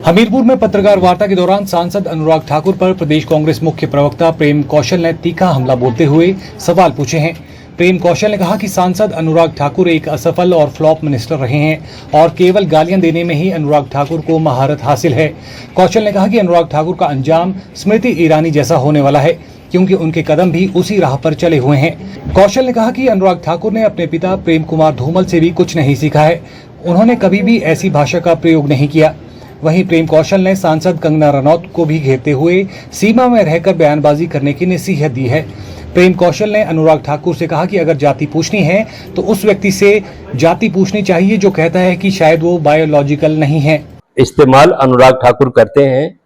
हमीरपुर में पत्रकार वार्ता के दौरान सांसद अनुराग ठाकुर पर प्रदेश कांग्रेस मुख्य प्रवक्ता प्रेम कौशल ने तीखा हमला बोलते हुए सवाल पूछे हैं। प्रेम कौशल ने कहा कि सांसद अनुराग ठाकुर एक असफल और फ्लॉप मिनिस्टर रहे हैं और केवल गालियां देने में ही अनुराग ठाकुर को महारत हासिल है। कौशल ने कहा कि अनुराग ठाकुर का अंजाम स्मृति ईरानी जैसा होने वाला है, क्योंकि उनके कदम भी उसी राह पर चले हुए हैं। कौशल ने कहा कि अनुराग ठाकुर ने अपने पिता प्रेम कुमार धूमल से भी कुछ नहीं सीखा है। उन्होंने कभी भी ऐसी भाषा का प्रयोग नहीं किया। वहीं प्रेम कौशल ने सांसद कंगना रनौत को भी घेरते हुए सीमा में रहकर बयानबाजी करने की नसीहत दी है। प्रेम कौशल ने अनुराग ठाकुर से कहा कि अगर जाति पूछनी है तो उस व्यक्ति से जाति पूछनी चाहिए जो कहता है कि शायद वो बायोलॉजिकल नहीं है। इस्तेमाल अनुराग ठाकुर करते हैं।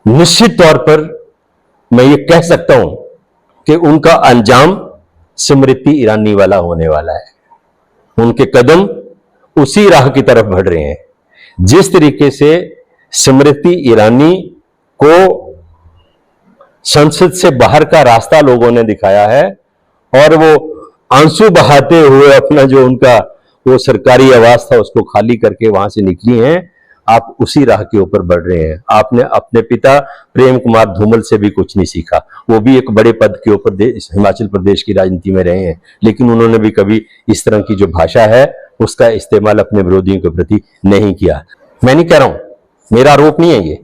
निश्चित तौर पर मैं ये कह सकता हूं कि उनका अंजाम स्मृति ईरानी वाला होने वाला है। उनके कदम उसी राह की तरफ बढ़ रहे हैं। जिस तरीके से स्मृति ईरानी को संसद से बाहर का रास्ता लोगों ने दिखाया है और वो आंसू बहाते हुए अपना जो उनका वो सरकारी आवास था उसको खाली करके वहां से निकली हैं, आप उसी राह के ऊपर बढ़ रहे हैं। आपने अपने पिता प्रेम कुमार धूमल से भी कुछ नहीं सीखा। वो भी एक बड़े पद के ऊपर हिमाचल प्रदेश की राजनीति में रहे हैं, लेकिन उन्होंने भी कभी इस तरह की जो भाषा है उसका इस्तेमाल अपने विरोधियों के प्रति नहीं किया। मैं नहीं कह रहा हूं, मेरा आरोप नहीं है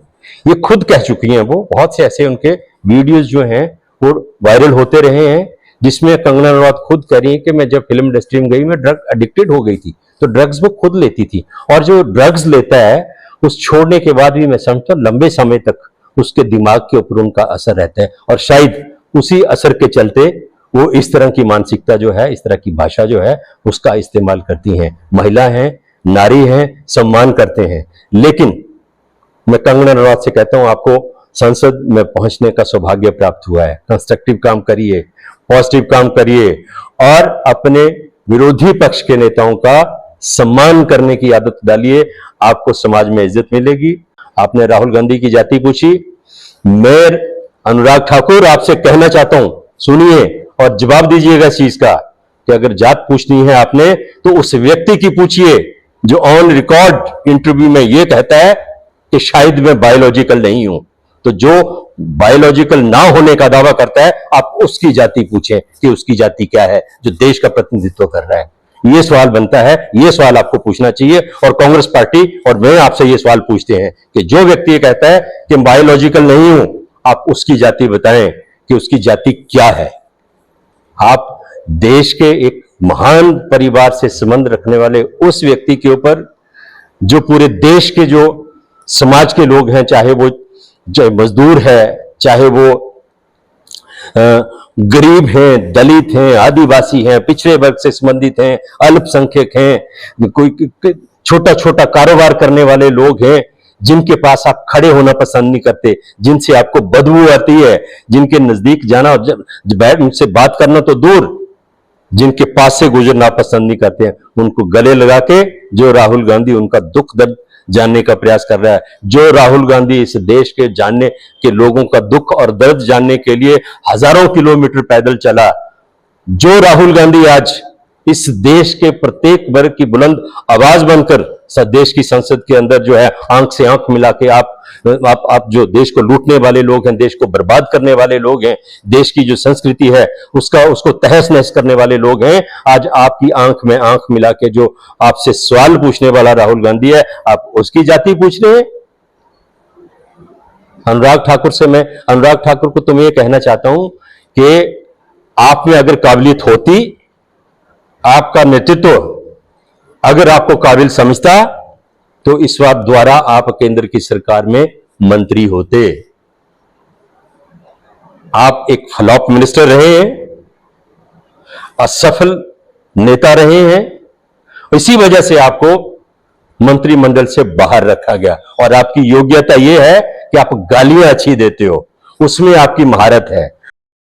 ये खुद कह चुकी हैं। वो बहुत से ऐसे उनके वीडियोस जो हैं वो वायरल होते रहे हैं, जिसमें कंगना रनौत खुद कह रही है कि मैं जब फिल्म इंडस्ट्री में गई मैं ड्रग एडिक्टेड हो गई थी, तो ड्रग्स वो खुद लेती थी। और जो ड्रग्स लेता है उस छोड़ने के बाद भी मैं समझता हूं लंबे समय तक उसके दिमाग के ऊपर उनका असर रहता है, और शायद उसी असर के चलते वो इस तरह की मानसिकता जो है, इस तरह की भाषा जो है उसका इस्तेमाल करती हैं। महिला हैं, नारी हैं, सम्मान करते हैं। लेकिन मैं कंगना रनौत से कहता हूं आपको संसद में पहुंचने का सौभाग्य प्राप्त हुआ है। कंस्ट्रक्टिव काम करिए, पॉजिटिव काम करिए और अपने विरोधी पक्ष के नेताओं का सम्मान करने की आदत डालिए, आपको समाज में इज्जत मिलेगी। आपने राहुल गांधी की जाति पूछी, मैं अनुराग ठाकुर आपसे कहना चाहता हूं, सुनिए और जवाब दीजिएगा इस चीज का कि अगर जात पूछनी है आपने तो उस व्यक्ति की पूछिए जो ऑन रिकॉर्ड इंटरव्यू में यह कहता है कि शायद मैं बायोलॉजिकल नहीं हूं। तो जो बायोलॉजिकल ना होने का दावा करता है आप उसकी जाति पूछें कि उसकी जाति क्या है, जो देश का प्रतिनिधित्व कर रहा है। यह सवाल बनता है, यह सवाल आपको पूछना चाहिए। और कांग्रेस पार्टी और मैं आपसे यह सवाल पूछते हैं कि जो व्यक्ति ये कहता है कि बायोलॉजिकल नहीं हूं, आप उसकी जाति बताएं कि उसकी जाति क्या है। आप देश के एक महान परिवार से संबंध रखने वाले उस व्यक्ति के ऊपर जो पूरे देश के जो समाज के लोग हैं, चाहे वो मजदूर है, चाहे वो गरीब हैं, दलित हैं, आदिवासी हैं, पिछड़े वर्ग से संबंधित हैं, अल्पसंख्यक हैं, कोई छोटा छोटा कारोबार करने वाले लोग हैं, जिनके पास आप खड़े होना पसंद नहीं करते, जिनसे आपको बदबू आती है, जिनके नजदीक जाना, उनसे बात करना तो दूर, जिनके पास से गुजरना पसंद नहीं करते हैं, उनको गले लगा के जो राहुल गांधी उनका दुख दर्द जानने का प्रयास कर रहा है, जो राहुल गांधी इस देश के जानने के लोगों का दुख और दर्द जानने के लिए हजारों किलोमीटर पैदल चला, जो राहुल गांधी आज इस देश के प्रत्येक वर्ग की बुलंद आवाज बनकर देश की संसद के अंदर जो है आंख से आंख मिला के आप जो देश को लूटने वाले लोग हैं, देश को बर्बाद करने वाले लोग हैं, देश की जो संस्कृति है उसको तहस नहस करने वाले लोग हैं, आज आपकी आंख में आंख मिला के जो आपसे सवाल पूछने वाला राहुल गांधी है, आप उसकी जाति पूछ रहे हैं। अनुराग ठाकुर को तो मैं ये कहना चाहता हूं कि आप में अगर काबिलियत होती, आपका नेतृत्व अगर आपको काबिल समझता तो इस बात द्वारा आप केंद्र की सरकार में मंत्री होते। आप एक फ्लॉप मिनिस्टर रहे हैं, असफल नेता रहे हैं, इसी वजह से आपको मंत्रिमंडल से बाहर रखा गया। और आपकी योग्यता यह है कि आप गालियां अच्छी देते हो, उसमें आपकी महारत है।